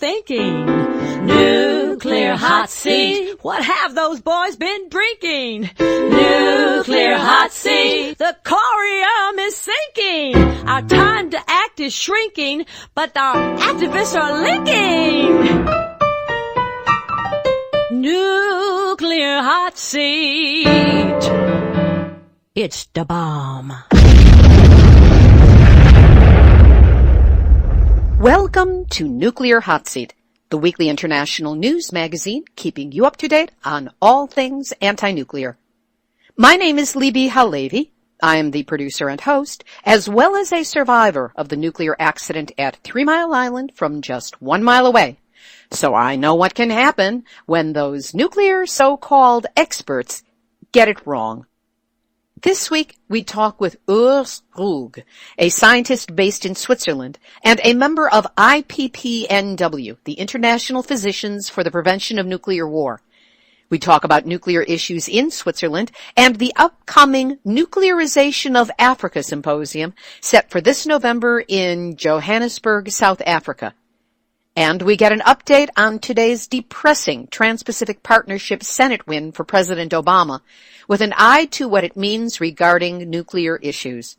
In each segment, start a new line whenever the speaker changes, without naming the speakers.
thinking. Nuclear hot seat, what have those boys been drinking? Nuclear hot seat, the corium is sinking. Our time to act is shrinking, but our activists are linking. Nuclear hot seat, it's the bomb.
Welcome to Nuclear Hot Seat, the weekly international news magazine keeping you up to date on all things anti-nuclear. My name is Libbe HaLevy. I am the producer and host, as well as a survivor of the nuclear accident at 3 Mile Island from just 1 mile away. So I know what can happen when those nuclear so-called experts get it wrong. This week, we talk with Urs Ruegg, a scientist based in Switzerland and a member of IPPNW, the International Physicians for the Prevention of Nuclear War. We talk about nuclear issues in Switzerland and the upcoming Nuclearization of Africa Symposium set for this November in Johannesburg, South Africa. And we get an update on today's depressing Trans-Pacific Partnership Senate win for President Obama, with an eye to what it means regarding nuclear issues.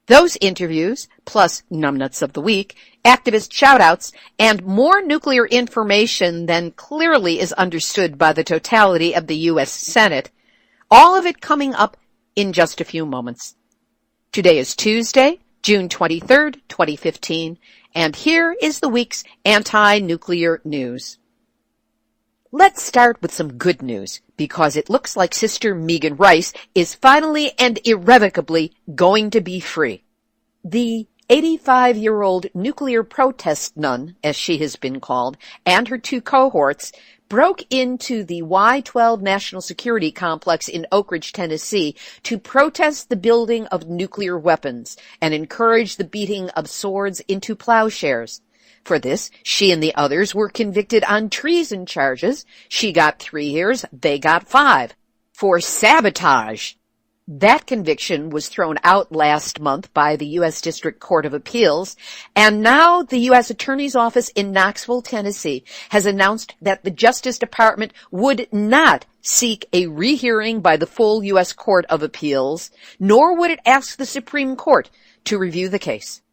Those interviews, plus numbnuts of the week, activist shout-outs, and more nuclear information than clearly is understood by the totality of the U.S. Senate, all of it coming up in just a few moments. Today is Tuesday, June 23rd, 2015, and here is the week's anti-nuclear news. Let's start with some good news, because it looks like Sister Megan Rice is finally and irrevocably going to be free. The 85-year-old nuclear protest nun, as she has been called, and her 2 cohorts broke into the Y-12 National Security Complex in Oak Ridge, Tennessee, to protest the building of nuclear weapons and encourage the beating of swords into plowshares. For this, she and the others were convicted on treason charges. She got 3 years, they got 5. For sabotage. That conviction was thrown out last month by the U.S. District Court of Appeals, and now the U.S. Attorney's Office in Knoxville, Tennessee, has announced that the Justice Department would not seek a rehearing by the full U.S. Court of Appeals, nor would it ask the Supreme Court to review the case.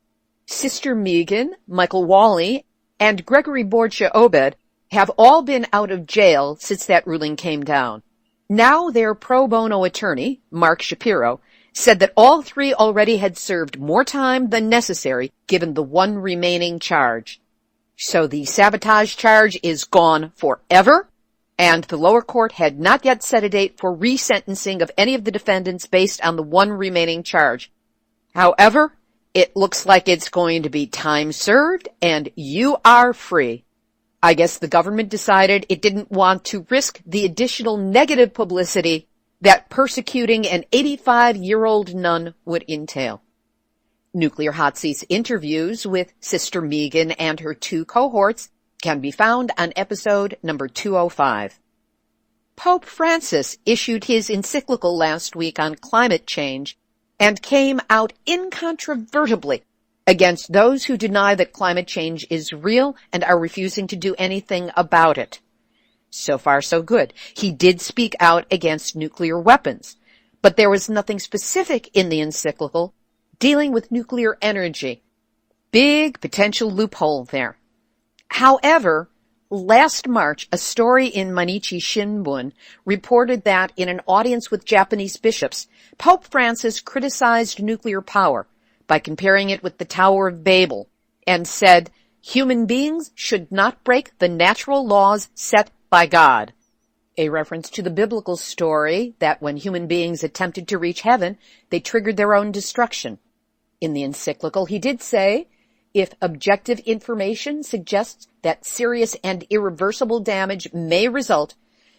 Sister Megan, Michael Wally, and Gregory Borgia Obed have all been out of jail since that ruling came down. Now their pro bono attorney, Mark Shapiro, said that all 3 already had served more time than necessary given the 1 remaining charge. So the sabotage charge is gone forever, and the lower court had not yet set a date for resentencing of any of the defendants based on the 1 remaining charge. However, it looks like it's going to be time served, and you are free. I guess the government decided it didn't want to risk the additional negative publicity that persecuting an 85-year-old nun would entail. Nuclear Hot Seat's interviews with Sister Megan and her 2 cohorts can be found on episode number 205. Pope Francis issued his encyclical last week on climate change and came out incontrovertibly against those who deny that climate change is real and are refusing to do anything about it. So far, so good. He did speak out against nuclear weapons, but there was nothing specific in the encyclical dealing with nuclear energy. Big potential loophole there. However, last March, a story in Mainichi Shimbun reported that in an audience with Japanese bishops, Pope Francis criticized nuclear power by comparing it with the Tower of Babel, and said, human beings should not break the natural laws set by God. A reference to the biblical story that when human beings attempted to reach heaven, they triggered their own destruction. In the encyclical, he did say, if objective information suggests that serious and irreversible damage may result,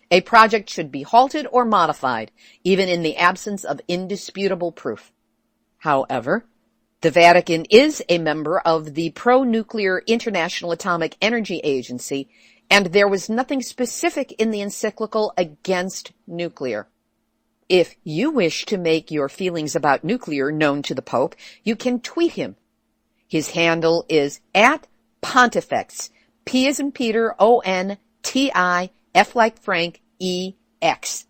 a project should be halted or modified, even in the absence of indisputable proof. However, the Vatican is a member of the pro-nuclear International Atomic Energy Agency, and there was nothing specific in the encyclical against nuclear. If you wish to make your feelings about nuclear known to the Pope, you can tweet him. His handle is @Pontifex, P as in Peter, O-N-T-I, F like Frank, E-X.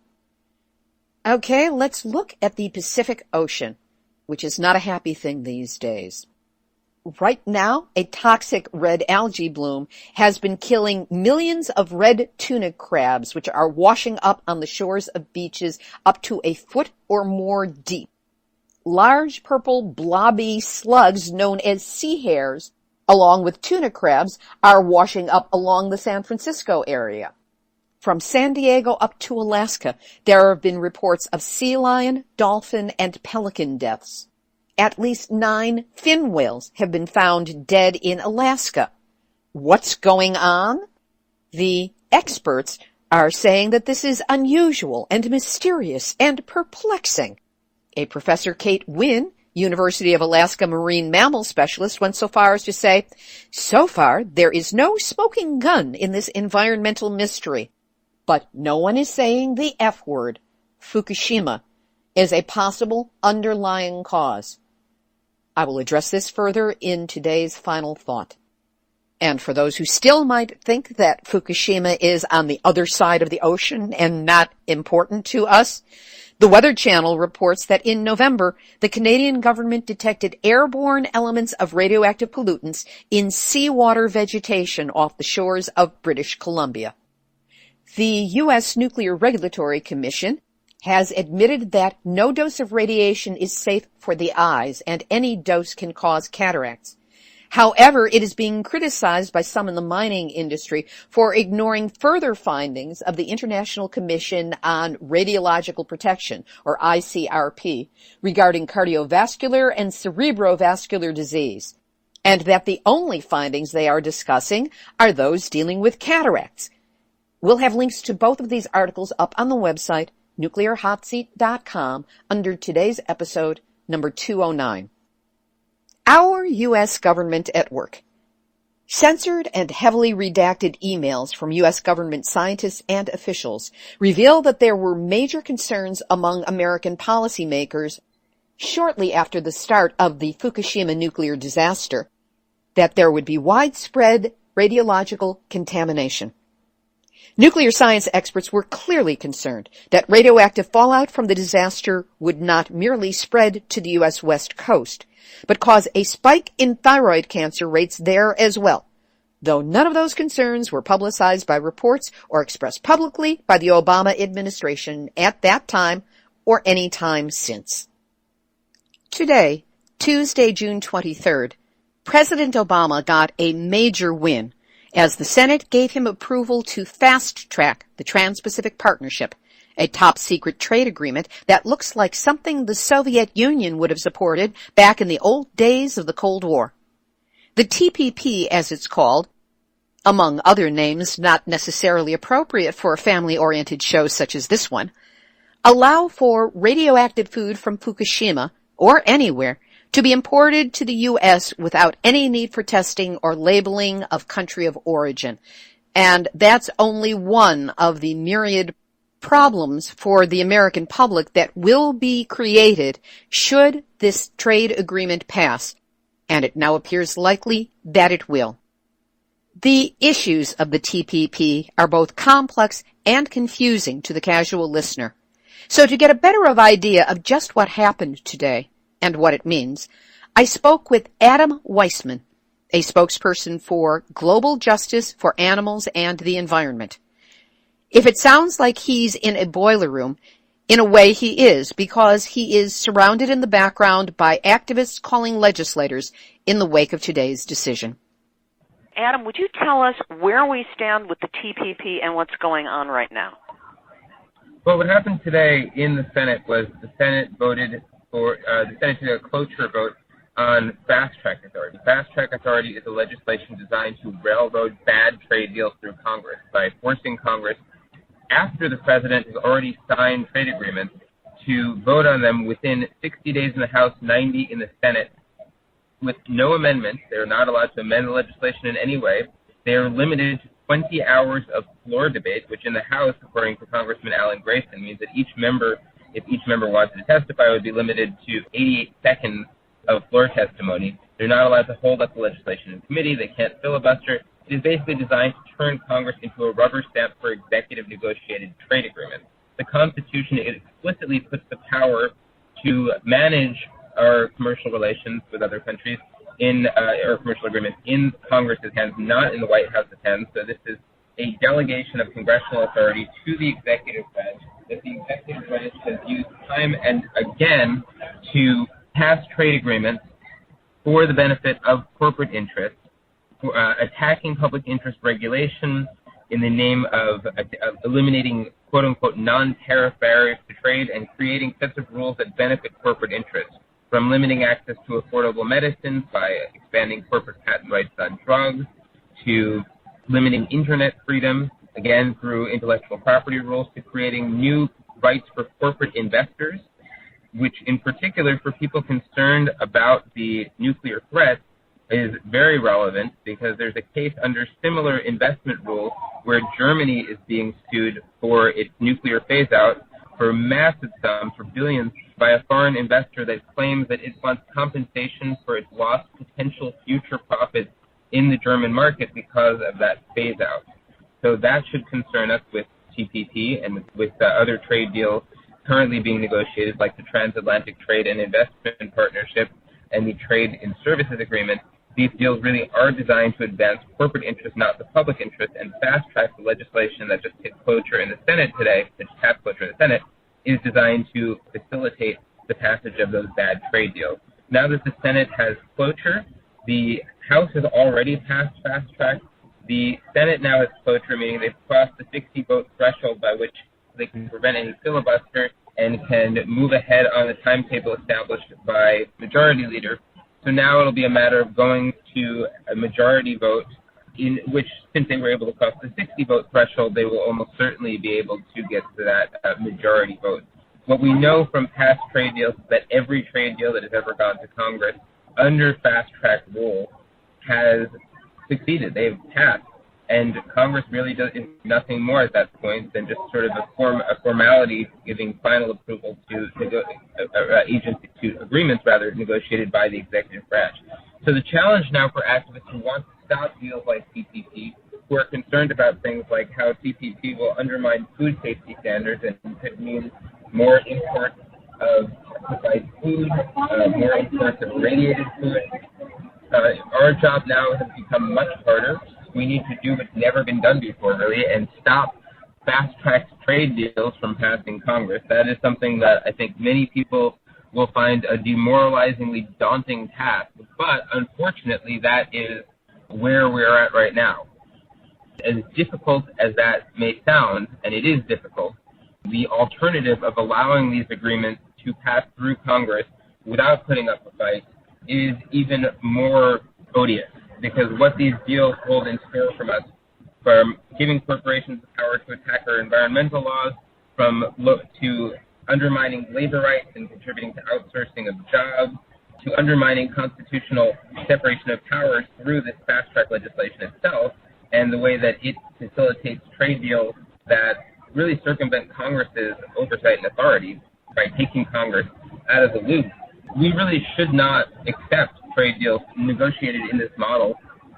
Okay, let's look at the Pacific Ocean, which is not a happy thing these days. Right now, a toxic red algae bloom has been killing millions of red tuna crabs, which are washing up on the shores of beaches up to a foot or more deep. Large purple blobby slugs known as sea hares, along with tuna crabs, are washing up along the San Francisco area. From San Diego up to Alaska, there have been reports of sea lion, dolphin, and pelican deaths. At least 9 fin whales have been found dead in Alaska. What's going on? The experts are saying that this is unusual and mysterious and perplexing. A Professor Kate Wynn, University of Alaska marine mammal specialist, went so far as to say, "So far, there is no smoking gun in this environmental mystery." But no one is saying the F word, Fukushima, is a possible underlying cause. I will address this further in today's final thought. And for those who still might think that Fukushima is on the other side of the ocean and not important to us, the Weather Channel reports that in November, the Canadian government detected airborne elements of radioactive pollutants in seawater vegetation off the shores of British Columbia. The U.S. Nuclear Regulatory Commission has admitted that no dose of radiation is safe for the eyes, and any dose can cause cataracts. However, it is being criticized by some in the mining industry for ignoring further findings of the International Commission on Radiological Protection, or ICRP, regarding cardiovascular and cerebrovascular disease, and that the only findings they are discussing are those dealing with cataracts. We'll have links to both of these articles up on the website, nuclearhotseat.com, under today's episode, number 209. Our U.S. government at work. Censored and heavily redacted emails from U.S. government scientists and officials reveal that there were major concerns among American policymakers shortly after the start of the Fukushima nuclear disaster that there would be widespread radiological contamination. Nuclear science experts were clearly concerned that radioactive fallout from the disaster would not merely spread to the U.S. West Coast, but cause a spike in thyroid cancer rates there as well, though none of those concerns were publicized by reports or expressed publicly by the Obama administration at that time or any time since. Today, Tuesday, June 23rd, President Obama got a major win as the Senate gave him approval to fast-track the Trans-Pacific Partnership, a top-secret trade agreement that looks like something the Soviet Union would have supported back in the old days of the Cold War. The TPP, as it's called, among other names not necessarily appropriate for a family-oriented show such as this one, allow for radioactive food from Fukushima, or anywhere, to be imported to the U.S. without any need for testing or labeling of country of origin. And that's only one of the myriad problems for the American public that will be created should this trade agreement pass, and it now appears likely that it will. The issues of the TPP are both complex and confusing to the casual listener. So to get a better idea of just what happened today, and what it means, I spoke with Adam Weissman, a spokesperson for Global Justice for Animals and the Environment. If it sounds like he's in a boiler room, in a way he is, because he is surrounded in the background by activists calling legislators in the wake of today's decision.
Adam, would you tell us where we stand with the TPP and what's going on right now?
Well, what happened today in the Senate was the Senate voted for the Senate did a cloture vote on fast-track authority. Fast-track authority is a legislation designed to railroad bad trade deals through Congress by forcing Congress, after the president has already signed trade agreements, to vote on them within 60 days in the House, 90 in the Senate, with no amendments. They're not allowed to amend the legislation in any way. They are limited to 20 hours of floor debate, which in the House, according to Congressman Alan Grayson, means that if each member wanted to testify, would be limited to 88 seconds of floor testimony. They're not allowed to hold up the legislation in committee. They can't filibuster. It is basically designed to turn Congress into a rubber stamp for executive negotiated trade agreements. The Constitution explicitly puts the power to manage our commercial relations with other countries or commercial agreements in Congress's hands, not in the White House's hands. So this is a delegation of congressional authority to the executive branch that the executive branch has used time and again to pass trade agreements for the benefit of corporate interests, attacking public interest regulation in the name of eliminating quote-unquote non-tariff barriers to trade and creating sets of rules that benefit corporate interests, from limiting access to affordable medicines by expanding corporate patent rights on drugs, to limiting internet freedom, again through intellectual property rules, to creating new rights for corporate investors, which in particular for people concerned about the nuclear threat is very relevant because there's a case under similar investment rules where Germany is being sued for its nuclear phase-out for massive sums, for billions, by a foreign investor that claims that it wants compensation for its lost potential future profits in the German market because of that phase-out. So that should concern us with TPP and with other trade deals currently being negotiated, like the Transatlantic Trade and Investment Partnership and the Trade in Services Agreement. These deals really are designed to advance corporate interest, not the public interest, and fast-track the legislation that just hit cloture in the Senate today, that just passed cloture in the Senate, is designed to facilitate the passage of those bad trade deals. Now that the Senate has cloture, the House has already passed fast-track. The Senate now has cloture, meaning they've crossed the 60-vote threshold by which they can prevent any filibuster and can move ahead on the timetable established by Majority Leader. So now it'll be a matter of going to a majority vote, in which, since they were able to cross the 60-vote threshold, they will almost certainly be able to get to that majority vote. What we know from past trade deals is that every trade deal that has ever gone to Congress under fast-track rule has succeeded. They've passed. And Congress really is nothing more at that point than just sort of a formality giving final approval to agreements negotiated by the executive branch. So the challenge now for activists who want to stop deals like TPP, who are concerned about things like how TPP will undermine food safety standards and could mean more imports of supplied food, more imports of irradiated food. Our job now has become much harder. We need to do what's never been done before, really, and stop fast-track trade deals from passing Congress. That is something that I think many people will find a demoralizingly daunting task, but unfortunately that is where we're at right now. As difficult as that may sound, and it is difficult, the alternative of allowing these agreements to pass through Congress without putting up a fight is even more odious, because what these deals hold in store from us, from giving corporations the power to attack our environmental laws, to undermining labor rights and contributing to outsourcing of jobs, to undermining constitutional separation of powers through this fast-track legislation itself, and the way that it facilitates trade deals that really circumvent Congress's oversight and authority by taking Congress out of the loop. We really should not accept trade deals negotiated in this model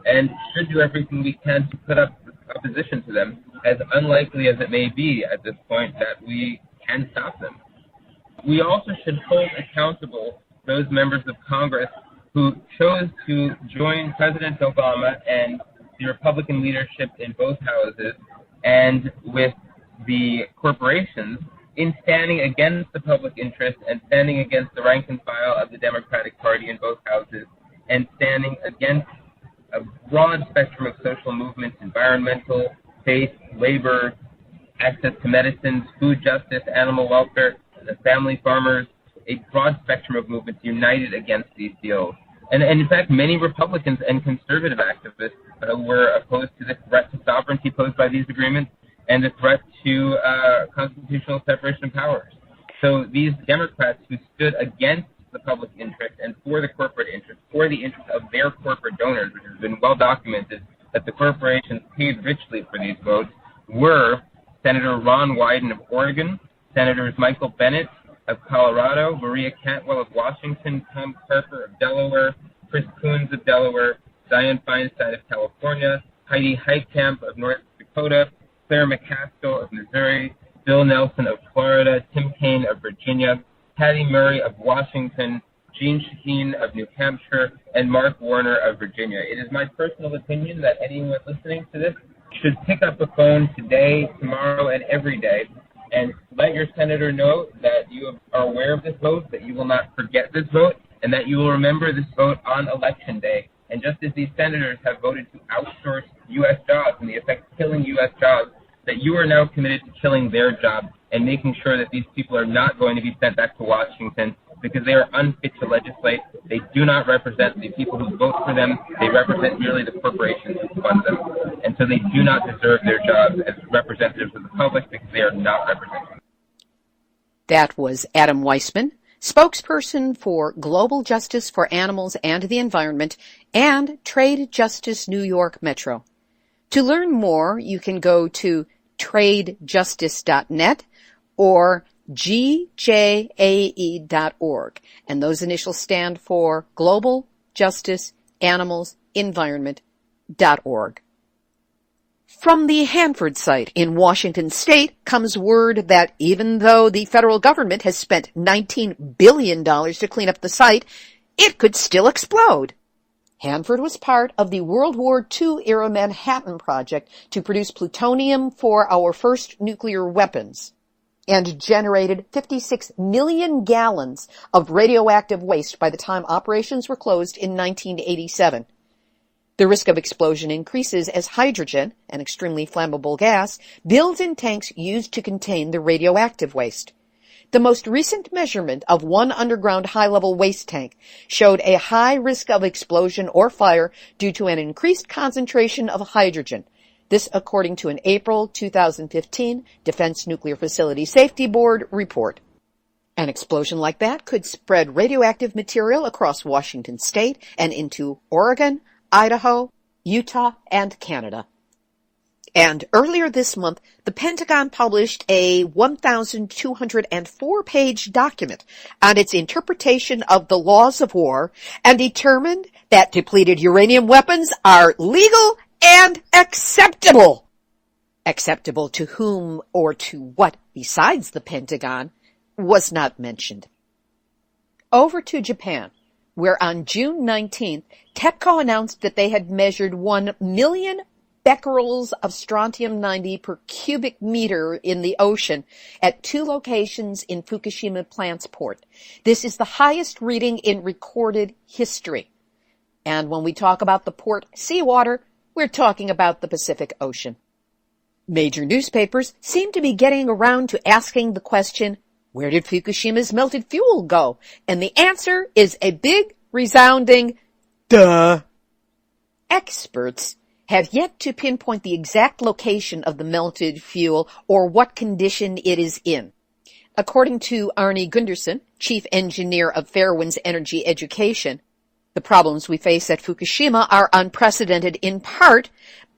and should do everything we can to put up opposition to them, as unlikely as it may be at this point that we can stop them. We also should hold accountable those members of Congress who chose to join President Obama and the Republican leadership in both houses and with the corporations in standing against the public interest and standing against the rank and file of the Democratic Party in both houses and standing against a broad spectrum of social movements, environmental, faith, labor, access to medicines, food justice, animal welfare, family farmers, a broad spectrum of movements united against these deals. And in fact, many Republicans and conservative activists were opposed to the threat to sovereignty posed by these agreements and the threat to constitutional separation of powers. So these Democrats who stood against the public interest and for the corporate interest, for the interest of their corporate donors, which has been well documented that the corporations paid richly for these votes, were Senator Ron Wyden of Oregon, Senators Michael Bennet of Colorado, Maria Cantwell of Washington, Tom Carper of Delaware, Chris Coons of Delaware, Dianne Feinstein of California, Heidi Heitkamp of North Dakota, Claire McCaskill of Missouri, Bill Nelson of Florida, Tim Kaine of Virginia, Patty Murray of Washington, Jean Shaheen of New Hampshire, and Mark Warner of Virginia. It is my personal opinion that anyone listening to this should pick up the phone today, tomorrow, and every day and let your senator know that you are aware of this vote, that you will not forget this vote, and that you will remember this vote on Election Day. And just as these senators have voted to outsource U.S. jobs and the effect of killing U.S. jobs, that you are now committed to killing their jobs and making sure that these people are not going to be sent back to Washington because they are unfit to legislate. They do not represent the people who vote for them. They represent merely the corporations who fund them. And so they do not deserve their jobs as representatives of the public because they are not represented.
That was Adam Weissman, spokesperson for Global Justice for Animals and the Environment and Trade Justice New York Metro. To learn more, you can go to tradejustice.net or gjae.org, and those initials stand for Global Justice Animals Environment.org. From the Hanford site in Washington State comes word that even though the federal government has spent $19 billion to clean up the site, it could still explode. Hanford was part of the World War II-era Manhattan Project to produce plutonium for our first nuclear weapons and generated 56 million gallons of radioactive waste by the time operations were closed in 1987. The risk of explosion increases as hydrogen, an extremely flammable gas, builds in tanks used to contain the radioactive waste. The most recent measurement of one underground high-level waste tank showed a high risk of explosion or fire due to an increased concentration of hydrogen. This according to an April 2015 Defense Nuclear Facility Safety Board report. An explosion like that could spread radioactive material across Washington State and into Oregon, Idaho, Utah, and Canada. And earlier this month, the Pentagon published a 1,204-page document on its interpretation of the laws of war and determined that depleted uranium weapons are legal and acceptable. Acceptable to whom or to what besides the Pentagon was not mentioned. Over to Japan, where on June 19th, TEPCO announced that they had measured 1 million becquerels of strontium-90 per cubic meter in the ocean at 2 locations in Fukushima plant's port. This is the highest reading in recorded history. And when we talk about the port seawater, we're talking about the Pacific Ocean. Major newspapers seem to be getting around to asking the question, where did Fukushima's melted fuel go? And the answer is a big, resounding, duh. Experts have yet to pinpoint the exact location of the melted fuel or what condition it is in. According to Arne Gunderson, chief engineer of Fairwind's Energy Education, the problems we face at Fukushima are unprecedented in part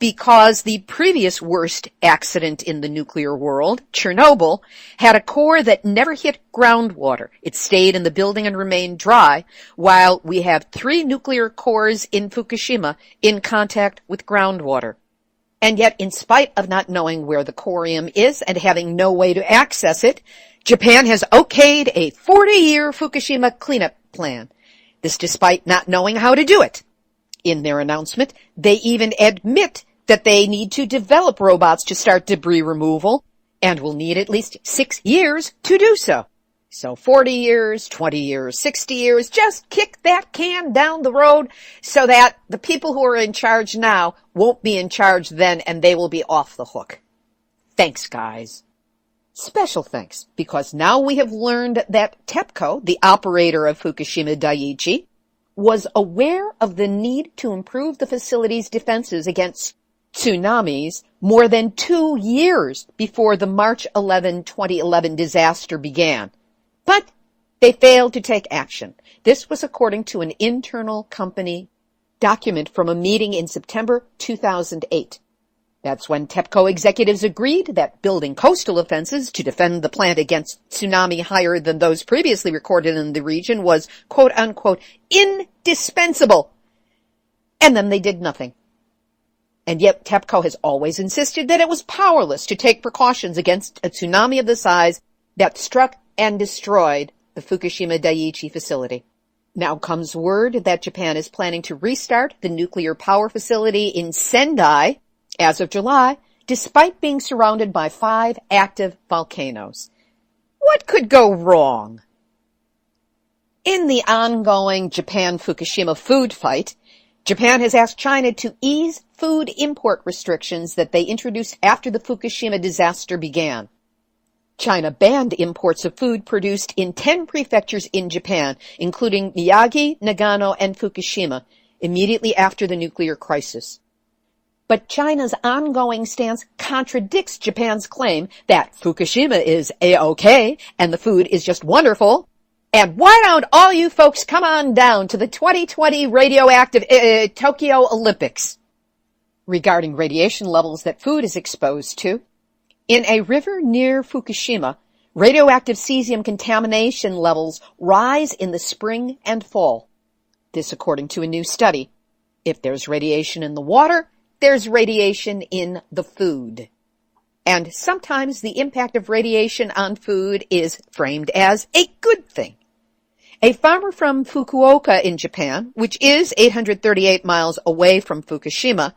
because the previous worst accident in the nuclear world, Chernobyl, had a core that never hit groundwater. It stayed in the building and remained dry, while we have 3 nuclear cores in Fukushima in contact with groundwater. And yet, in spite of not knowing where the corium is and having no way to access it, Japan has okayed a 40-year Fukushima cleanup plan. This despite not knowing how to do it. In their announcement, they even admit that they need to develop robots to start debris removal and will need at least 6 years to do so. So 40 years, 20 years, 60 years, just kick that can down the road so that the people who are in charge now won't be in charge then and they will be off the hook. Thanks, guys. Special thanks, because now we have learned that TEPCO, the operator of Fukushima Daiichi, was aware of the need to improve the facility's defenses against tsunamis more than 2 years before the March 11, 2011 disaster began. But they failed to take action. This was according to an internal company document from a meeting in September 2008. That's when TEPCO executives agreed that building coastal defenses to defend the plant against tsunami higher than those previously recorded in the region was, quote-unquote, indispensable. And then they did nothing. And yet TEPCO has always insisted that it was powerless to take precautions against a tsunami of the size that struck and destroyed the Fukushima Daiichi facility. Now comes word that Japan is planning to restart the nuclear power facility in Sendai as of July, despite being surrounded by 5 active volcanoes. What could go wrong? In the ongoing Japan-Fukushima food fight, Japan has asked China to ease food import restrictions that they introduced after the Fukushima disaster began. China banned imports of food produced in 10 prefectures in Japan, including Miyagi, Nagano, and Fukushima, immediately after the nuclear crisis. But China's ongoing stance contradicts Japan's claim that Fukushima is A-OK and the food is just wonderful. And why don't all you folks come on down to the 2020 radioactive Tokyo Olympics? Regarding radiation levels that food is exposed to, in a river near Fukushima, radioactive cesium contamination levels rise in the spring and fall. This according to a new study. If there's radiation in the water, there's radiation in the food. And sometimes the impact of radiation on food is framed as a good thing. A farmer from Fukuoka in Japan, which is 838 miles away from Fukushima,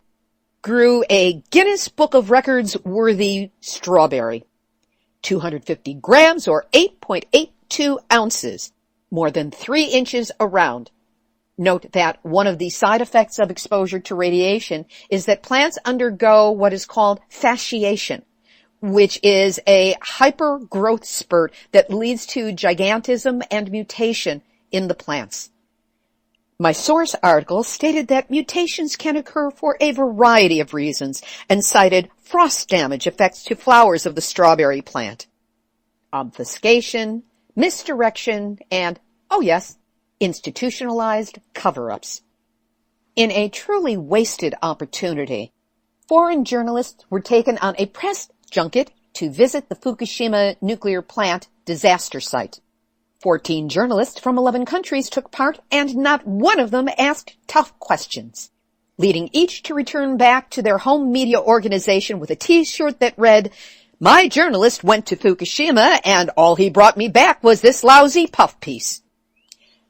grew a Guinness Book of Records worthy strawberry. 250 grams or 8.82 ounces, more than 3 inches around. Note that one of the side effects of exposure to radiation is that plants undergo what is called fasciation, which is a hyper-growth spurt that leads to gigantism and mutation in the plants. My source article stated that mutations can occur for a variety of reasons and cited frost damage effects to flowers of the strawberry plant, obfuscation, misdirection, and, oh yes, institutionalized cover-ups. In a truly wasted opportunity, foreign journalists were taken on a press junket to visit the Fukushima nuclear plant disaster site. 14 journalists from 11 countries took part, and not one of them asked tough questions, leading each to return back to their home media organization with a T-shirt that read, "My journalist went to Fukushima, and all he brought me back was this lousy puff piece."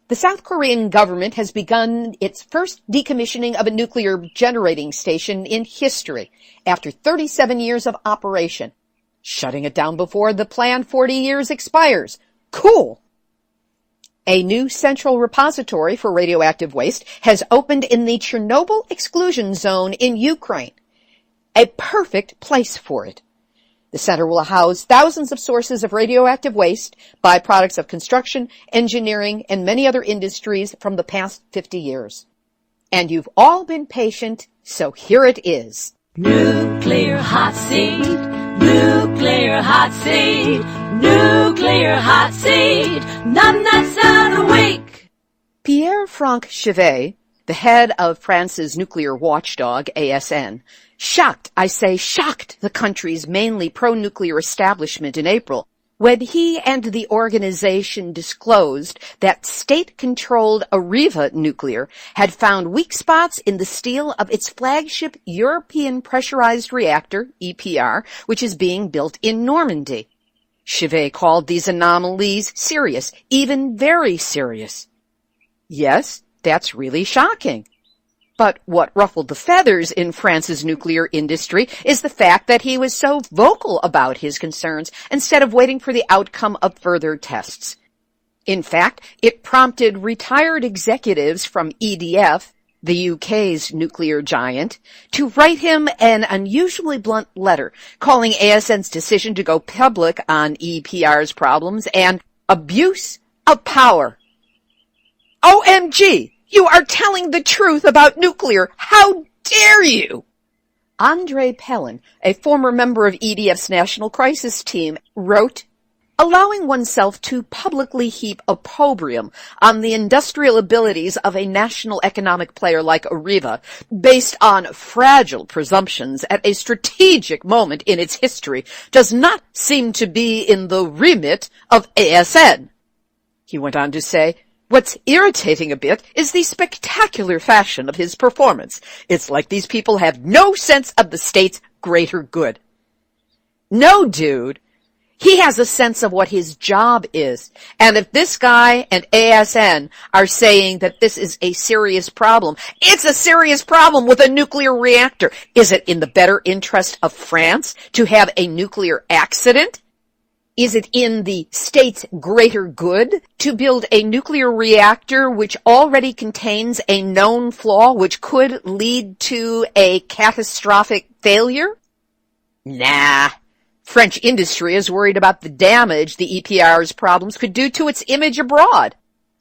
The South Korean government has begun its first decommissioning of a nuclear generating station in history after 37 years of operation, shutting it down before the planned 40 years expires. Cool! A new central repository for radioactive waste has opened in the Chernobyl exclusion zone in Ukraine. A perfect place for it. The center will house thousands of sources of radioactive waste, byproducts of construction, engineering, and many other industries from the past 50 years. And you've all been patient, so here it is.
Nuclear hot seat, nuclear hot seat, nuclear hot seat, none that's out of week.
Pierre-Franck Chevet, the head of France's nuclear watchdog, ASN, shocked the country's mainly pro-nuclear establishment in April when he and the organization disclosed that state-controlled Areva Nuclear had found weak spots in the steel of its flagship European pressurized reactor, EPR, which is being built in Normandy. Chevet called these anomalies serious, even very serious. Yes, that's really shocking. But what ruffled the feathers in France's nuclear industry is the fact that he was so vocal about his concerns instead of waiting for the outcome of further tests. In fact, it prompted retired executives from EDF, the UK's nuclear giant, to write him an unusually blunt letter calling ASN's decision to go public on EPR's problems an abuse of power. OMG! You are telling the truth about nuclear. How dare you? André Pellin, a former member of EDF's National Crisis Team, wrote, allowing oneself to publicly heap opprobrium on the industrial abilities of a national economic player like Areva, based on fragile presumptions at a strategic moment in its history, does not seem to be in the remit of ASN. He went on to say, What's irritating a bit is the spectacular fashion of his performance. It's like these people have no sense of the state's greater good. No, dude. He has a sense of what his job is. And if this guy and ASN are saying that this is a serious problem, it's a serious problem with a nuclear reactor. Is it in the better interest of France to have a nuclear accident? Is it in the state's greater good to build a nuclear reactor which already contains a known flaw which could lead to a catastrophic failure? Nah. French industry is worried about the damage the EPR's problems could do to its image abroad.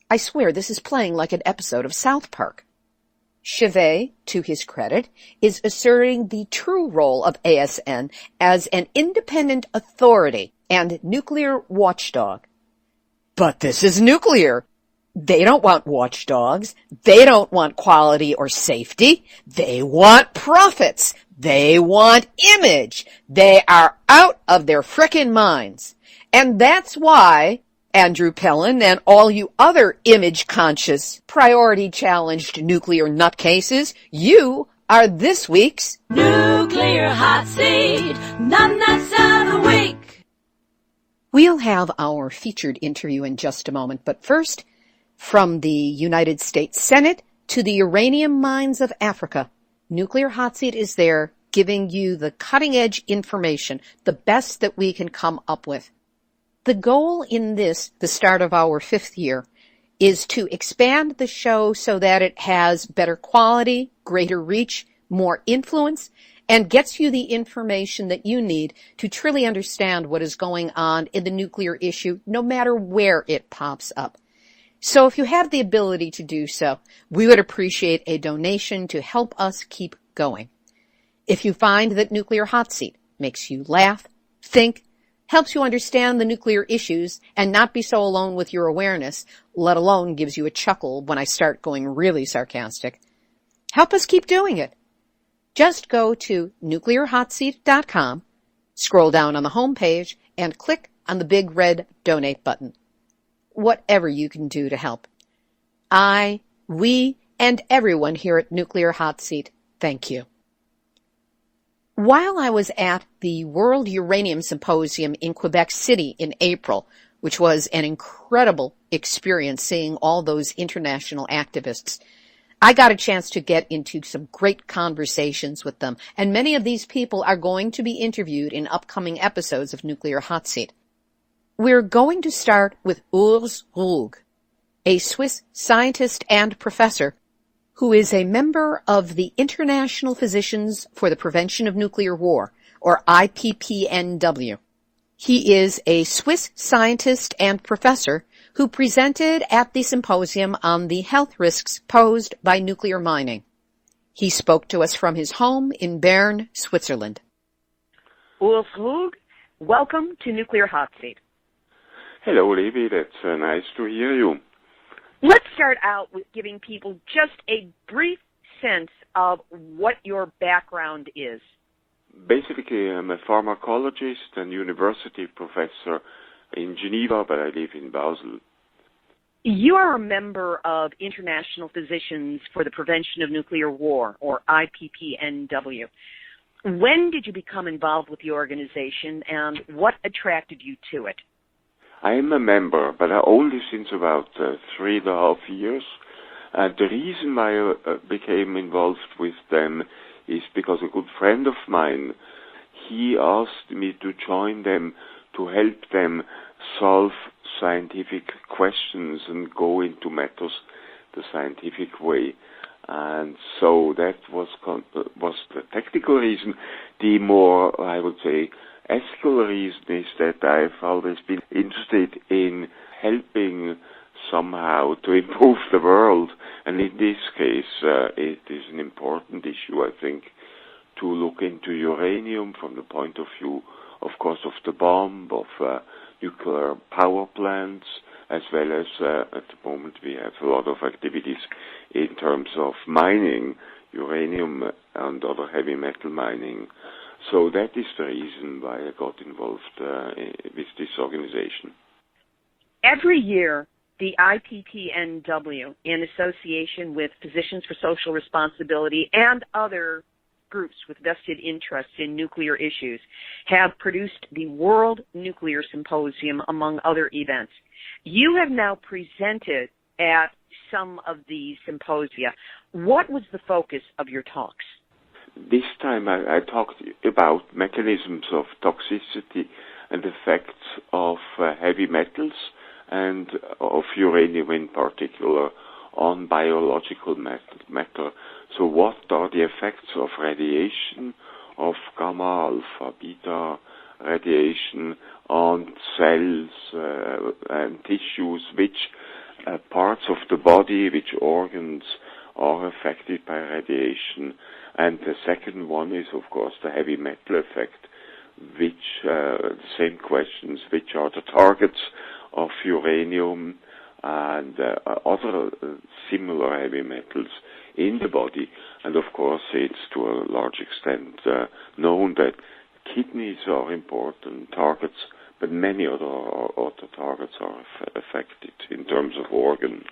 I swear this is playing like an episode of South Park. Chevet, to his credit, is asserting the true role of ASN as an independent authority and nuclear watchdog. But this is nuclear. They don't want watchdogs. They don't want quality or safety. They want profits. They want image. They are out of their frickin' minds. And that's why Andrew Pellin and all you other image-conscious, priority-challenged nuclear nutcases, you are this week's
Nuclear Hot Seat, nuts of the week.
We'll have our featured interview in just a moment, but first, from the United States Senate to the uranium mines of Africa, Nuclear Hot Seat is there giving you the cutting-edge information, the best that we can come up with. The goal in this, the start of our 5th year, is to expand the show so that it has better quality, greater reach, more influence, and gets you the information that you need to truly understand what is going on in the nuclear issue, no matter where it pops up. So if you have the ability to do so, we would appreciate a donation to help us keep going. If you find that Nuclear Hot Seat makes you laugh, think, helps you understand the nuclear issues and not be so alone with your awareness, let alone gives you a chuckle when I start going really sarcastic, help us keep doing it. Just go to nuclearhotseat.com, scroll down on the home page, and click on the big red donate button. Whatever you can do to help. We, and everyone here at Nuclear Hot Seat, thank you. While I was at the World Uranium Symposium in Quebec City in April, which was an incredible experience seeing all those international activists, I got a chance to get into some great conversations with them, and many of these people are going to be interviewed in upcoming episodes of Nuclear Hot Seat. We're going to start with Urs Ruegg, a Swiss scientist and professor who is a member of the International Physicians for the Prevention of Nuclear War, or IPPNW. He is a Swiss scientist and professor who presented at the symposium on the health risks posed by nuclear mining. He spoke to us from his home in Bern, Switzerland.
Urs Ruegg, welcome to Nuclear Hot Seat.
Hello, Libbe. That's nice to hear you.
Let's start out with giving people just a brief sense of what your background is.
Basically, I'm a pharmacologist and university professor in Geneva, but I live in Basel.
You are a member of International Physicians for the Prevention of Nuclear War, or IPPNW. When did you become involved with the organization, and what attracted you to it?
I am a member, but only since about 3.5 years. And the reason why I became involved with them is because a good friend of mine, he asked me to join them to help them solve scientific questions and go into matters the scientific way. And so that was the technical reason. The more, I would say, ethical reason is that I've always been interested in helping somehow to improve the world. And in this case, it is an important issue, I think, to look into uranium from the point of view, of course, of the bomb, of nuclear power plants, as well as at the moment we have a lot of activities in terms of mining, uranium and other heavy metal mining. So that is the reason why I got involved with this organization.
Every year, the IPPNW, in association with Physicians for Social Responsibility and other groups with vested interests in nuclear issues, have produced the World Nuclear Symposium, among other events. You have now presented at some of these symposia. What was the focus of your talks?
This time I talked about mechanisms of toxicity and effects of heavy metals and of uranium in particular on biological matter. So what are the effects of radiation, of gamma, alpha, beta radiation on cells and tissues, which parts of the body, which organs are affected by radiation. And the second one is, of course, the heavy metal effect, which, the same questions, which are the targets of uranium and other similar heavy metals in the body. And of course, it's to a large extent known that kidneys are important targets, but many other targets are affected in terms of organ.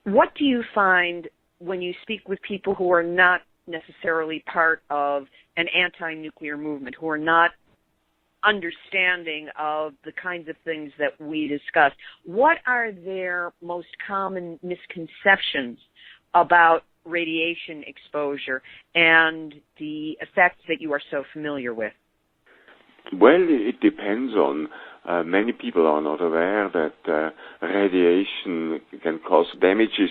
What do you find when you speak with people who are not necessarily part of an anti-nuclear movement, who are not understanding of the kinds of things that we discussed? What are their most common misconceptions about radiation exposure and the effects that you are so familiar with?
Well, it depends on. Many people are not aware that radiation can cause damages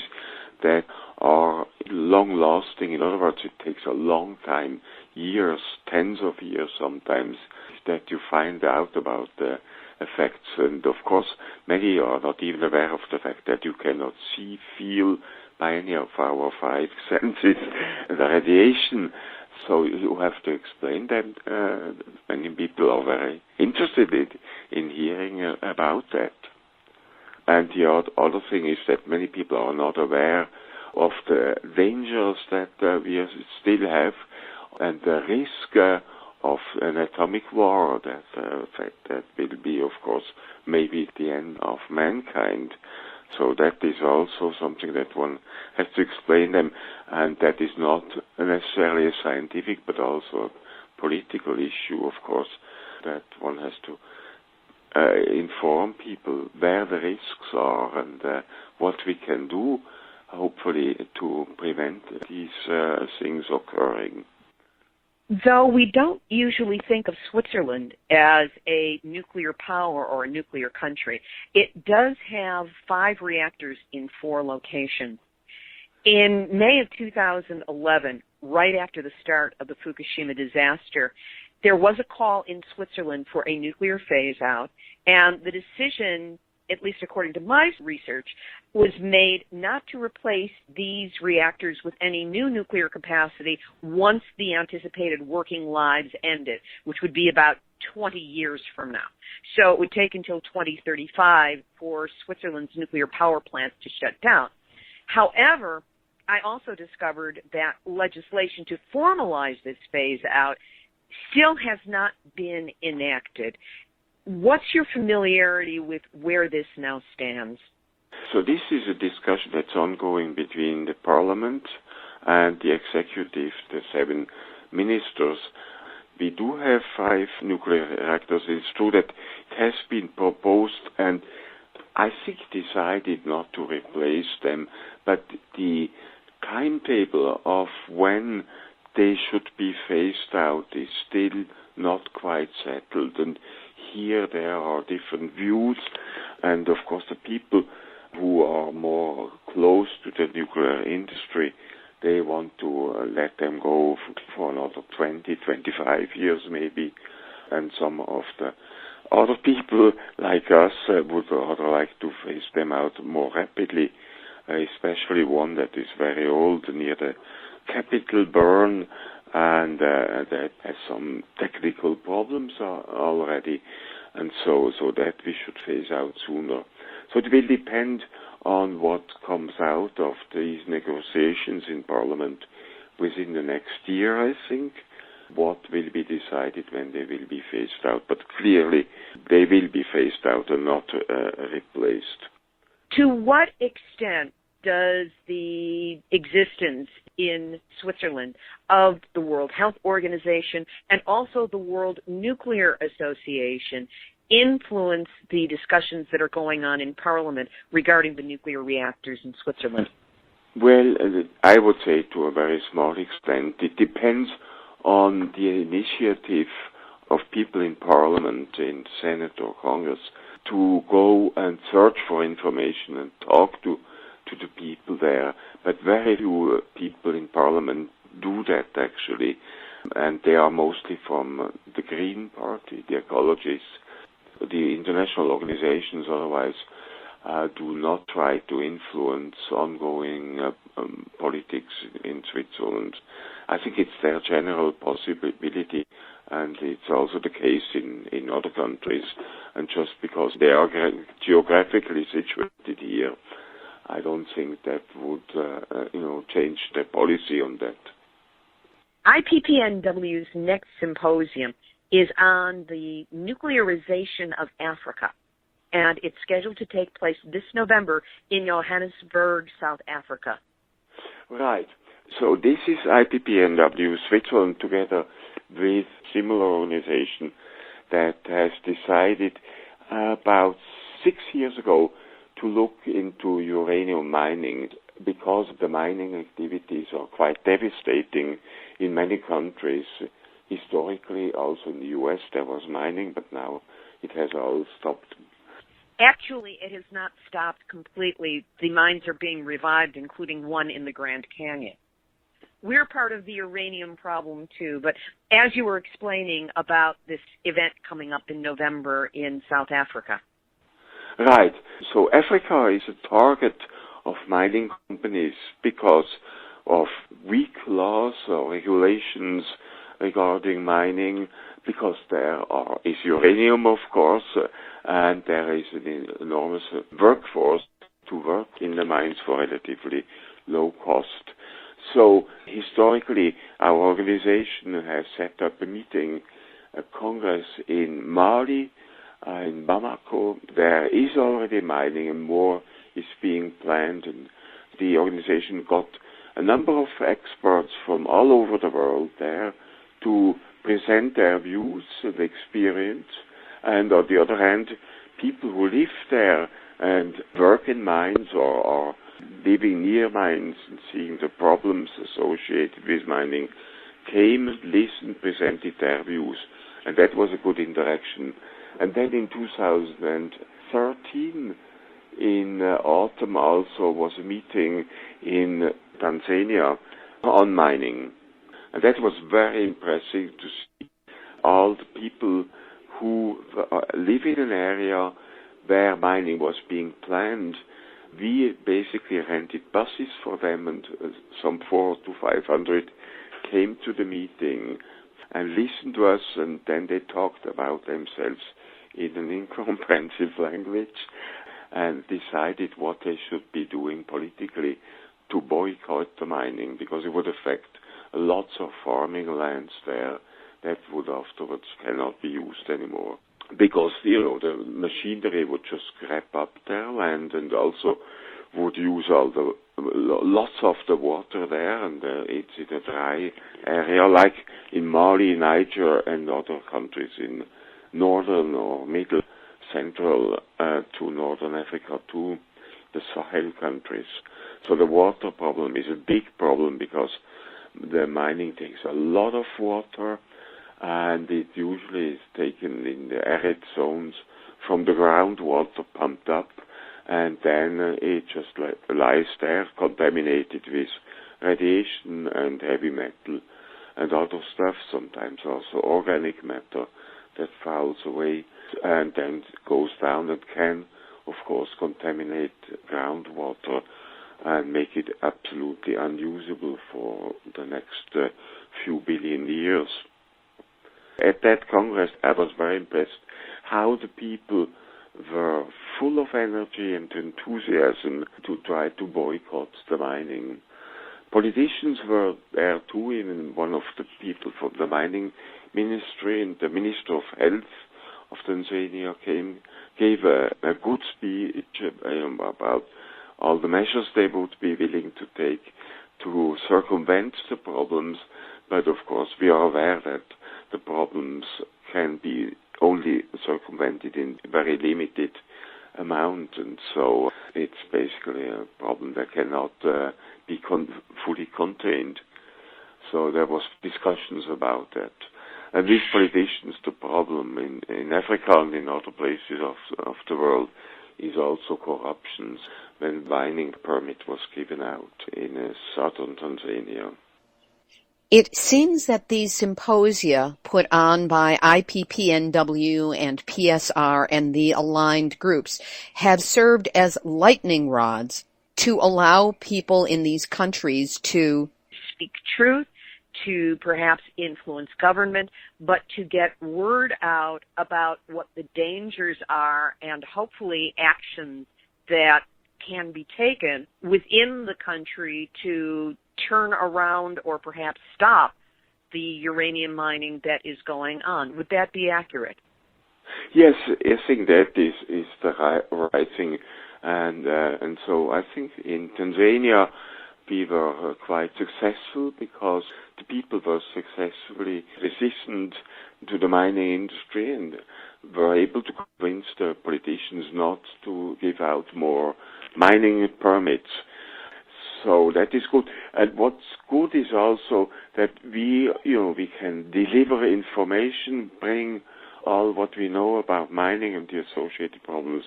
that are long-lasting. In other words, it takes a long time, years, tens of years sometimes, that you find out about the effects. And of course, many are not even aware of the fact that you cannot see, feel by any of our five senses the radiation. So you have to explain that. Many people are very interested in hearing about that. And the other thing is that many people are not aware of the dangers that we still have and the risk of an atomic war that will be, of course, maybe the end of mankind. So that is also something that one has to explain them, and that is not necessarily a scientific but also a political issue, of course, that one has to inform people where the risks are and what we can do, hopefully, to prevent these things occurring.
Though we don't usually think of Switzerland as a nuclear power or a nuclear country, it does have 5 reactors in 4 locations. In May of 2011, right after the start of the Fukushima disaster, there was a call in Switzerland for a nuclear phase-out, and the decision, at least according to my research, was made not to replace these reactors with any new nuclear capacity once the anticipated working lives ended, which would be about 20 years from now. So it would take until 2035 for Switzerland's nuclear power plants to shut down. However, I also discovered that legislation to formalize this phase-out still has not been enacted. What's your familiarity with where this now stands?
So this is a discussion that's ongoing between the Parliament and the Executive, the 7 ministers. We do have 5 nuclear reactors. It's true that it has been proposed and I think decided not to replace them, but the timetable of when they should be phased out is still not quite settled, and here there are different views, and of course the people who are more close to the nuclear industry, they want to let them go for another 20, 25 years maybe, and some of the other people like us would rather like to phase them out more rapidly, especially one that is very old near the capital Bern, and that has some technical problems already, and so that we should phase out sooner. So it will depend on what comes out of these negotiations in Parliament within the next year, I think, what will be decided when they will be phased out. But clearly, they will be phased out and not replaced.
To what extent does the existence in Switzerland of the World Health Organization and also the World Nuclear Association influence the discussions that are going on in Parliament regarding the nuclear reactors in Switzerland?
Well, I would say to a very small extent. It depends on the initiative of people in Parliament, in the Senate or Congress, to go and search for information and talk to the people there. But very few people in Parliament do that, actually. And they are mostly from the Green Party, the ecologists. The international organizations otherwise do not try to influence ongoing politics in Switzerland. I think it's their general possibility, and it's also the case in other countries. And just because they are geographically situated here, I don't think that would change their policy on that.
IPPNW's next symposium is on the nuclearization of Africa, and it's scheduled to take place this November in Johannesburg, South Africa.
Right. So this is IPPNW Switzerland together with similar organization that has decided about 6 years ago to look into uranium mining because the mining activities are quite devastating in many countries. Historically, also in the U.S. there was mining, but now it has all stopped.
Actually, it has not stopped completely. The mines are being revived, including one in the Grand Canyon. We're part of the uranium problem, too, but as you were explaining about this event coming up in November in South Africa.
Right. So Africa is a target of mining companies because of weak laws or regulations regarding mining, because there is uranium, of course, and there is an enormous workforce to work in the mines for relatively low cost. So historically, our organization has set up a congress in Mali, in Bamako. There is already mining and more is being planned, and the organization got a number of experts from all over the world there to present their views and experience, and on the other hand, people who live there and work in mines or living near mines and seeing the problems associated with mining came, listened, presented their views, and that was a good interaction. And then in 2013, in autumn also was a meeting in Tanzania on mining. And that was very impressive to see all the people who live in an area where mining was being planned. We basically rented buses for them, and some 400 to 500 came to the meeting and listened to us, and then they talked about themselves in an incomprehensive language and decided what they should be doing politically to boycott the mining, because it would affect lots of farming lands there that would afterwards cannot be used anymore. Because, the machinery would just grab up their land and also would use lots of the water there, and it's in a dry area, like in Mali, Niger, and other countries in northern or middle, central to northern Africa, to the Sahel countries. So the water problem is a big problem because the mining takes a lot of water, and it usually is taken in the arid zones from the groundwater pumped up, and then it just lies there contaminated with radiation and heavy metal and other stuff, sometimes also organic matter that fouls away and then goes down and can, of course, contaminate groundwater and make it absolutely unusable for the next few billion years. At that Congress, I was very impressed how the people were full of energy and enthusiasm to try to boycott the mining. Politicians were there too, even one of the people from the mining ministry and the Minister of Health of Tanzania gave a good speech about all the measures they would be willing to take to circumvent the problems. But of course, we are aware that the problems can be only circumvented in very limited amount, and so it's basically a problem that cannot be fully contained. So there was discussions about that. And with politicians, the problem in Africa and in other places of the world is also corruption. When mining permit was given out in southern Tanzania.
It seems that these symposia put on by IPPNW and PSR and the aligned groups have served as lightning rods to allow people in these countries to
speak truth, to perhaps influence government, but to get word out about what the dangers are and hopefully actions that can be taken within the country to turn around or perhaps stop the uranium mining that is going on. Would that be accurate?
Yes, I think that is the right thing. And so I think in Tanzania we were quite successful because the people were successfully resistant to the mining industry and were able to convince the politicians not to give out more mining permits. So that is good. And what's good is also that we can deliver information, bring all what we know about mining and the associated problems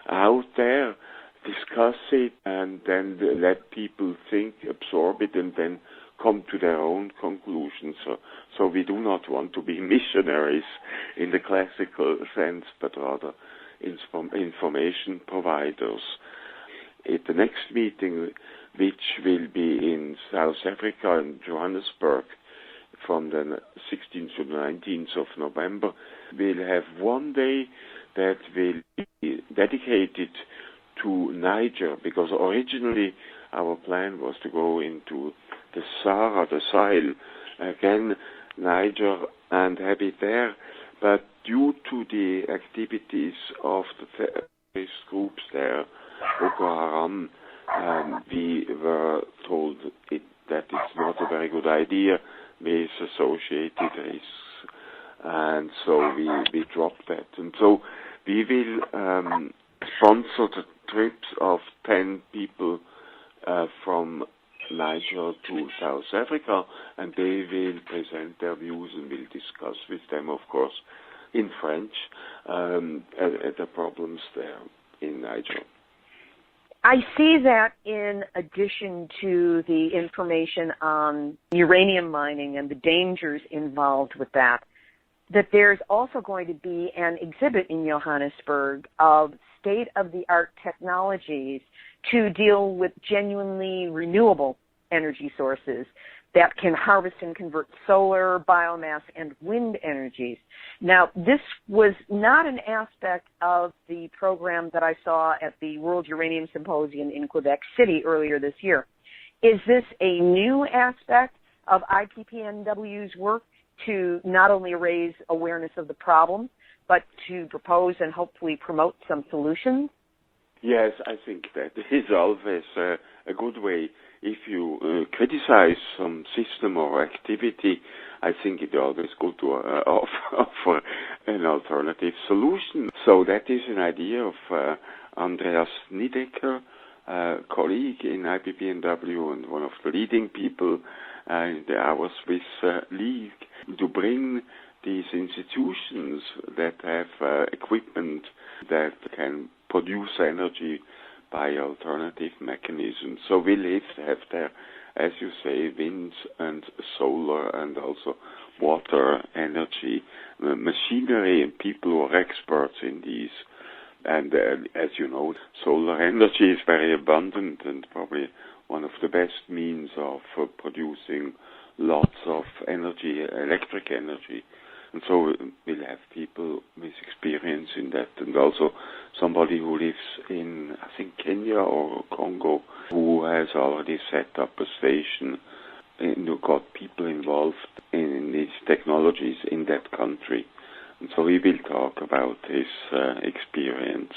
out there, discuss it, and then let people think, absorb it, and then come to their own conclusions. So we do not want to be missionaries in the classical sense, but rather information providers. At the next meeting, which will be in South Africa and Johannesburg from the 16th to the 19th of November, we'll have one day that will be dedicated to Niger, because originally our plan was to go into the Sahara, the Sahel, again Niger, and have it there. But due to the activities of the terrorist groups there, Boko Haram, we were told that it's not a very good idea with associated risks, and so we dropped that. And so we will sponsor the trips of 10 people from Niger to South Africa, and they will present their views and we'll discuss with them, of course, in French, the problems there in Niger.
I see that in addition to the information on uranium mining and the dangers involved with that there's also going to be an exhibit in Johannesburg of state-of-the-art technologies to deal with genuinely renewable energy sources that can harvest and convert solar, biomass, and wind energies. Now, this was not an aspect of the program that I saw at the World Uranium Symposium in Quebec City earlier this year. Is this a new aspect of IPPNW's work to not only raise awareness of the problem, but to propose and hopefully promote some solutions?
Yes, I think that is always a good way. If you criticize some system or activity, I think it's always good to offer an alternative solution. So that is an idea of Andreas Niedecker, colleague in IPPNW and one of the leading people in our Swiss League, to bring these institutions that have equipment that can produce energy by alternative mechanisms. So we'll have there, as you say, wind and solar and also water energy, machinery, and people who are experts in these. And as you know, solar energy is very abundant and probably one of the best means of producing lots of energy, electric energy. And so we'll have people with experience in that, and also somebody who lives in, I think, Kenya or Congo, who has already set up a station and who got people involved in these technologies in that country. So we will talk about his experience.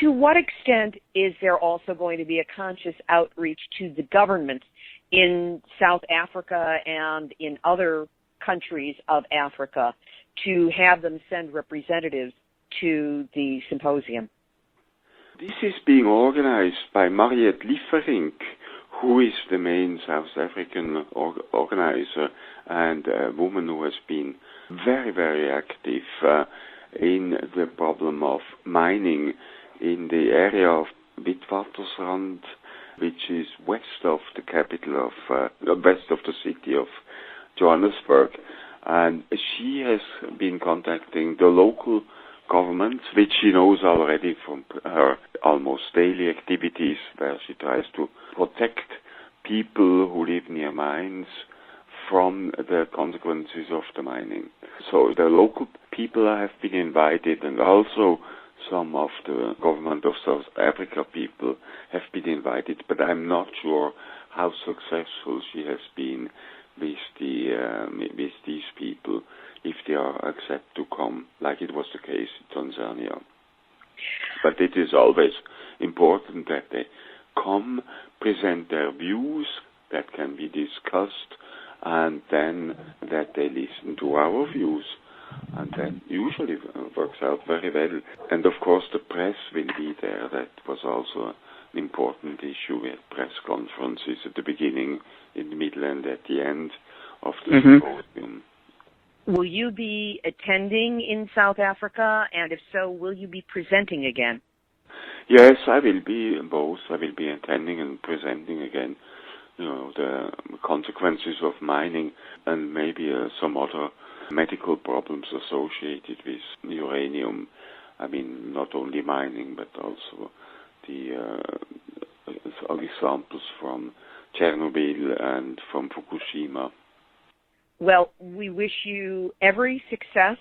To what extent is there also going to be a conscious outreach to the government in South Africa and in other countries of Africa to have them send representatives to the symposium?
This is being organized by Mariette Lieferink, who is the main South African organizer and a woman who has been very, very active in the problem of mining in the area of Witwatersrand, which is west of the capital of, west of the city of Johannesburg. And she has been contacting the local governments, which she knows already from her almost daily activities, where she tries to protect people who live near mines from the consequences of the mining. So the local people have been invited, and also some of the government of South Africa people have been invited, but I'm not sure how successful she has been with these people, if they are accept to come, like it was the case in Tanzania. But it is always important that they come, present their views that can be discussed, and then that they listen to our views. And that usually works out very well. And of course the press will be there. That was also an important issue. We had press conferences at the beginning, in the middle, and at the end of the symposium.
Will you be attending in South Africa? And if so, will you be presenting again?
Yes, I will be both. I will be attending and presenting again, the consequences of mining and maybe some other medical problems associated with uranium. I mean, not only mining, but also the examples from Chernobyl and from Fukushima.
Well, we wish you every success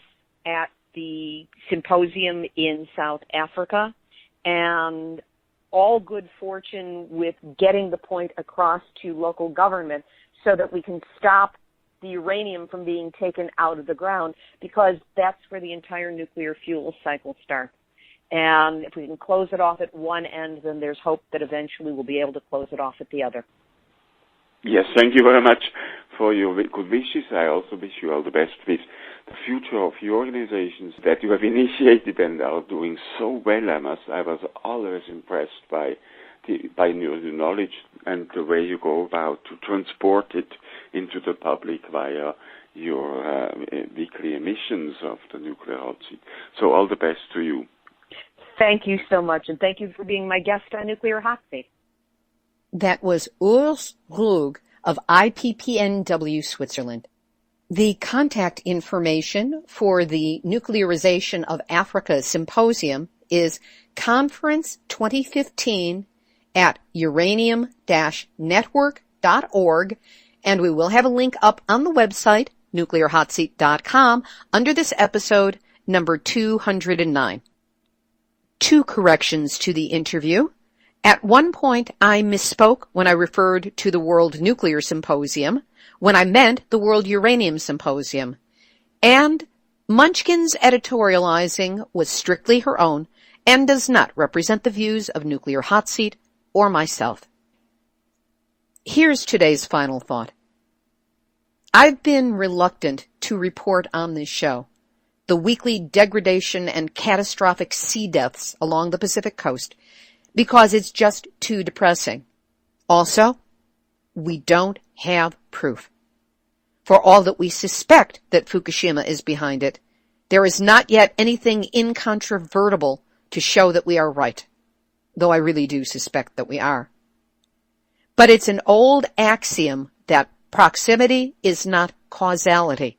at the symposium in South Africa and all good fortune with getting the point across to local government so that we can stop the uranium from being taken out of the ground, because that's where the entire nuclear fuel cycle starts. And if we can close it off at one end, then there's hope that eventually we'll be able to close it off at the other.
Yes, thank you very much for your good wishes. I also wish you all the best with the future of your organizations that you have initiated and are doing so well. I was always impressed by your knowledge and the way you go about to transport it into the public via your weekly emissions of the Nuclear Hotseat. So all the best to you.
Thank you so much, and thank you for being my guest on Nuclear Hotseat.
That was Urs Ruegg of IPPNW Switzerland. The contact information for the Nuclearization of Africa Symposium is Conference 2015 at uranium-network.org, and we will have a link up on the website, nuclearhotseat.com, under this episode, number 209. 2 corrections to the interview. At one point, I misspoke when I referred to the World Nuclear Symposium, when I meant the World Uranium Symposium. And Munchkin's editorializing was strictly her own and does not represent the views of Nuclear Hotseat or myself. Here's today's final thought. I've been reluctant to report on this show the weekly degradation and catastrophic sea deaths along the Pacific coast because it's just too depressing. Also, we don't have proof. For all that we suspect that Fukushima is behind it, there is not yet anything incontrovertible to show that we are right, though I really do suspect that we are. But it's an old axiom that proximity is not causality.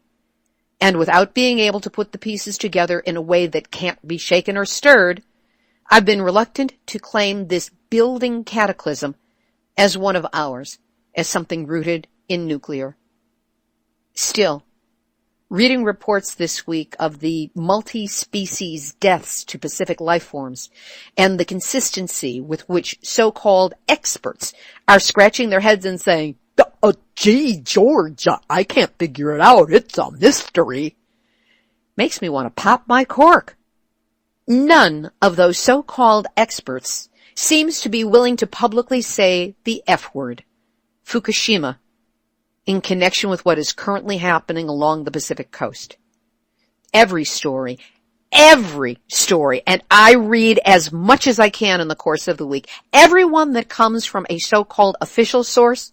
And without being able to put the pieces together in a way that can't be shaken or stirred, I've been reluctant to claim this building cataclysm as one of ours, as something rooted in nuclear. Still, reading reports this week of the multi-species deaths to Pacific life forms and the consistency with which so-called experts are scratching their heads and saying, gee, George, I can't figure it out. It's a mystery. makes me want to pop my cork. None of those so-called experts seems to be willing to publicly say the F word, Fukushima, in connection with what is currently happening along the Pacific coast. Every story, and I read as much as I can in the course of the week, every one that comes from a so-called official source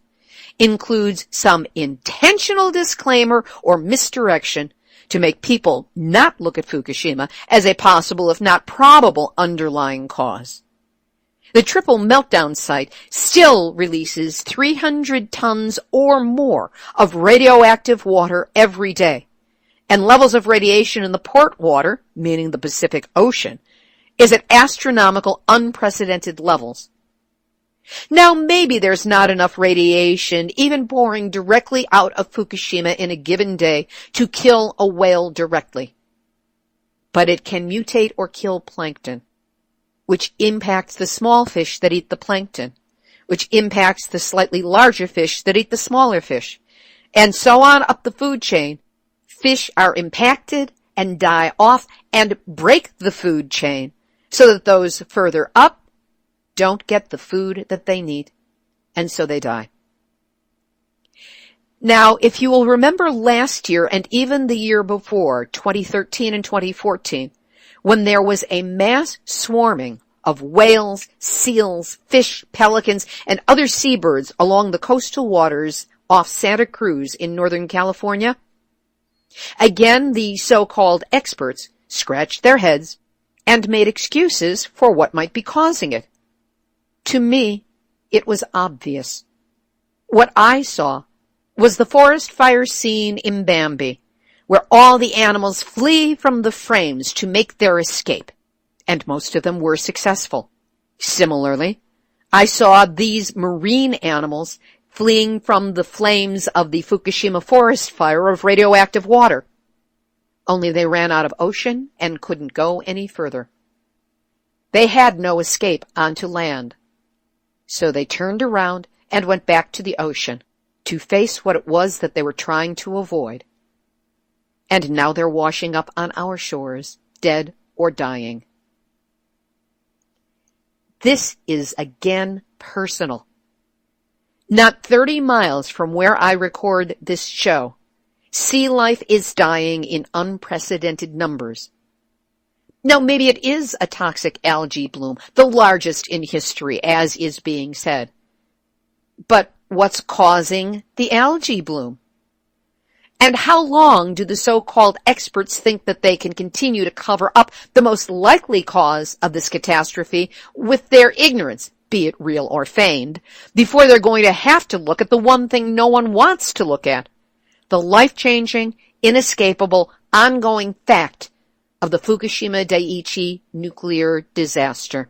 includes some intentional disclaimer or misdirection to make people not look at Fukushima as a possible, if not probable, underlying cause. The triple meltdown site still releases 300 tons or more of radioactive water every day, and levels of radiation in the port water, meaning the Pacific Ocean, is at astronomical, unprecedented levels. Now, maybe there's not enough radiation, even pouring directly out of Fukushima in a given day, to kill a whale directly. But it can mutate or kill plankton, which impacts the small fish that eat the plankton, which impacts the slightly larger fish that eat the smaller fish, and so on up the food chain. Fish are impacted and die off and break the food chain so that those further up don't get the food that they need, and so they die. Now, if you will remember last year and even the year before, 2013 and 2014, when there was a mass swarming of whales, seals, fish, pelicans, and other seabirds along the coastal waters off Santa Cruz in Northern California, again, the so-called experts scratched their heads and made excuses for what might be causing it. To me, it was obvious. What I saw was the forest fire scene in Bambi, where all the animals flee from the frames to make their escape, and most of them were successful. Similarly, I saw these marine animals fleeing from the flames of the Fukushima forest fire of radioactive water. Only they ran out of ocean and couldn't go any further. They had no escape onto land. So they turned around and went back to the ocean to face what it was that they were trying to avoid. And now they're washing up on our shores, dead or dying. This is again personal. Not 30 miles from where I record this show, sea life is dying in unprecedented numbers. Now, maybe it is a toxic algae bloom, the largest in history, as is being said. But what's causing the algae bloom? And how long do the so-called experts think that they can continue to cover up the most likely cause of this catastrophe with their ignorance, be it real or feigned, before they're going to have to look at the one thing no one wants to look at, the life-changing, inescapable, ongoing fact of the Fukushima Daiichi nuclear disaster?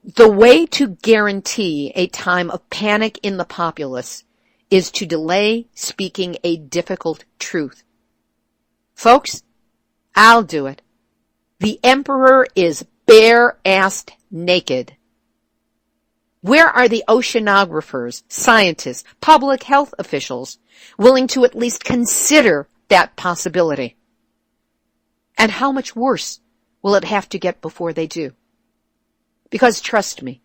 The way to guarantee a time of panic in the populace is to delay speaking a difficult truth. Folks, I'll do it. The emperor is bare-assed naked. Where are the oceanographers, scientists, public health officials willing to at least consider that possibility? And how much worse will it have to get before they do? Because trust me,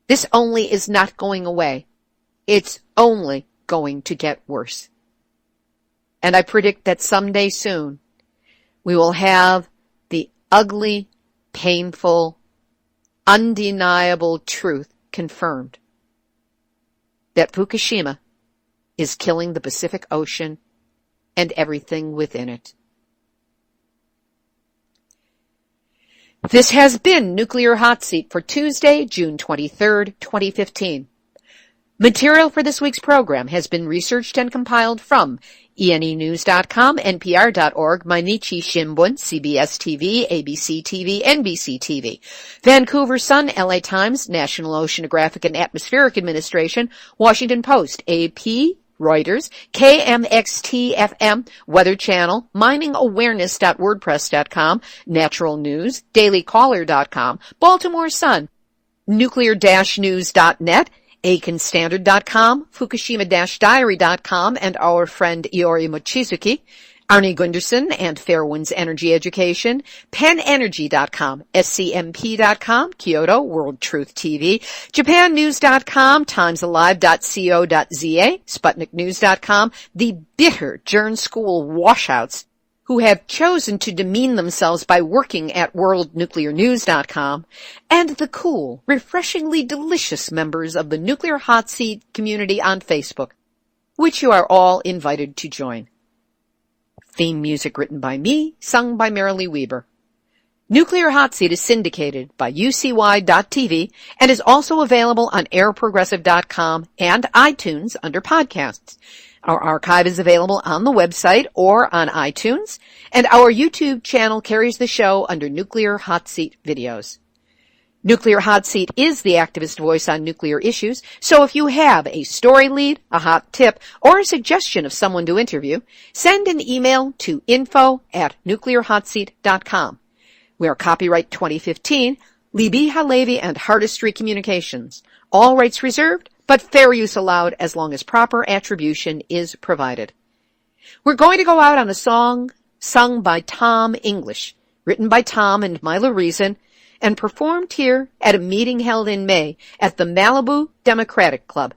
this only is not going away. It's only going to get worse. And I predict that someday soon, we will have the ugly, painful, undeniable truth confirmed that Fukushima is killing the Pacific Ocean and everything within it. This has been Nuclear Hot Seat for Tuesday, June 23rd, 2015. Material for this week's program has been researched and compiled from ENEnews.com, NPR.org, Mainichi Shimbun, CBS TV, ABC TV, NBC TV, Vancouver Sun, LA Times, National Oceanographic and Atmospheric Administration, Washington Post, AP, Reuters, KMXT-FM, Weather Channel, MiningAwareness.wordpress.com, Natural News, DailyCaller.com, Baltimore Sun, Nuclear-News.net, AkinStandard.com, Fukushima-Diary.com, and our friend Iori Mochizuki, Arnie Gunderson and Fairwinds Energy Education, PennEnergy.com, SCMP.com, Kyoto, World Truth TV, JapanNews.com, TimesAlive.co.za, SputnikNews.com, the bitter Jern School washouts who have chosen to demean themselves by working at WorldNuclearNews.com, and the cool, refreshingly delicious members of the Nuclear Hot Seat community on Facebook, which you are all invited to join. Theme music written by me, sung by Marilee Weber. Nuclear Hot Seat is syndicated by UCY.TV and is also available on airprogressive.com and iTunes under podcasts. Our archive is available on the website or on iTunes, and our YouTube channel carries the show under Nuclear Hot Seat videos. Nuclear Hot Seat is the activist voice on nuclear issues, so if you have a story lead, a hot tip, or a suggestion of someone to interview, send an email to info@nuclearhotseat.com. We are copyright 2015, Libbe, HaLevy, and Hardestry Communications. All rights reserved, but fair use allowed as long as proper attribution is provided. We're going to go out on a song sung by Tom English, written by Tom and Mila Reason, and performed here at a meeting held in May at the Malibu Democratic Club.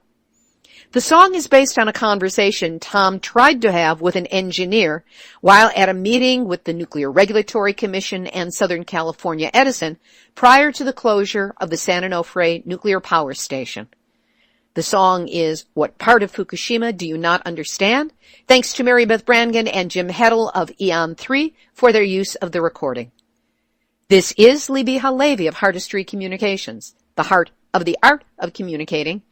The song is based on a conversation Tom tried to have with an engineer while at a meeting with the Nuclear Regulatory Commission and Southern California Edison prior to the closure of the San Onofre nuclear power station. The song is What Part of Fukushima Do You Not Understand? Thanks to Mary Beth Brannigan and Jim Heddle of Eon 3 for their use of the recording. This is Libbe HaLevy of Hardestry Communications, the heart of the art of communicating,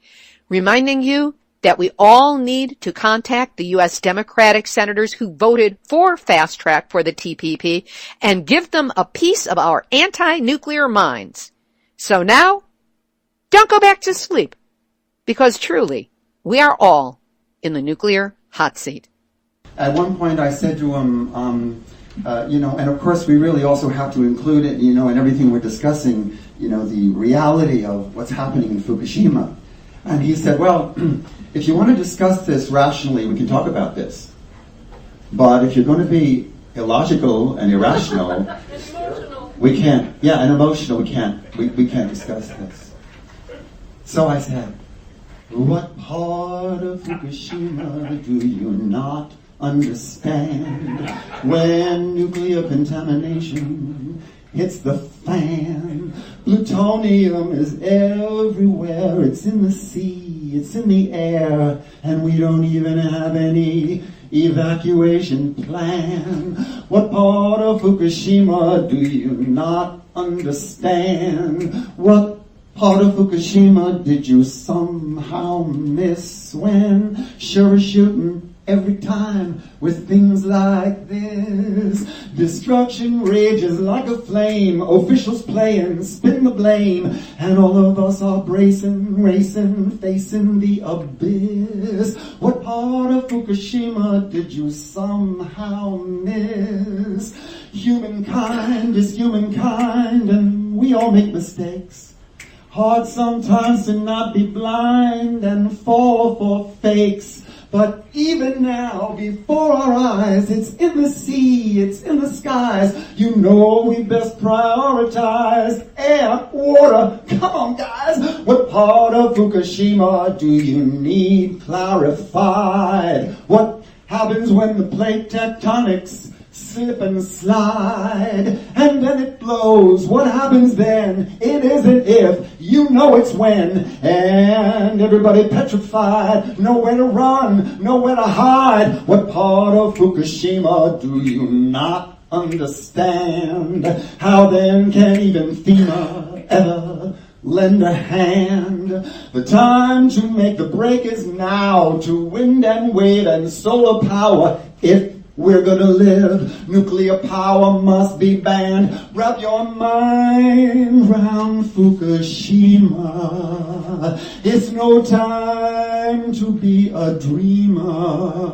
reminding you that we all need to contact the U.S. Democratic senators who voted for fast track for the TPP and give them a piece of our anti-nuclear minds. So now, don't go back to sleep, because truly, we are all in the nuclear hot seat.
At one point I said to him, and of course we really also have to include it, in everything we're discussing, the reality of what's happening in Fukushima. And he said, well, if you want to discuss this rationally, we can talk about this. But if you're going to be illogical and irrational, we can't. Yeah, and emotional, we can't discuss this. So I said, what part of Fukushima do you not understand when nuclear contamination hits the fan? Plutonium is everywhere. It's in the sea, it's in the air, and we don't even have any evacuation plan. What part of Fukushima do you not understand? What part of Fukushima did you somehow miss when sure as shooting every time with things like this? Destruction rages like a flame, officials playing, spin the blame, and all of us are bracing, racing, facing the abyss. What part of Fukushima did you somehow miss? Humankind is humankind, and we all make mistakes. Hard sometimes to not be blind and fall for fakes. But even now, before our eyes, it's in the sea, it's in the skies. We best prioritize air, water. Come on, guys. What part of Fukushima do you need clarified? What happens when the plate tectonics slip and slide, and then it blows? What happens then? It isn't if, it's when, and everybody petrified, nowhere to run, nowhere to hide. What part of Fukushima do you not understand? How then can even FEMA ever lend a hand? The time to make the break is now, to wind and wave and solar power. If we're gonna live, nuclear power must be banned. Wrap your mind round Fukushima. It's no time to be a dreamer.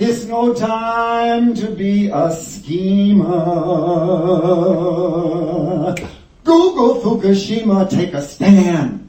It's no time to be a schemer. Google Fukushima, take a stand.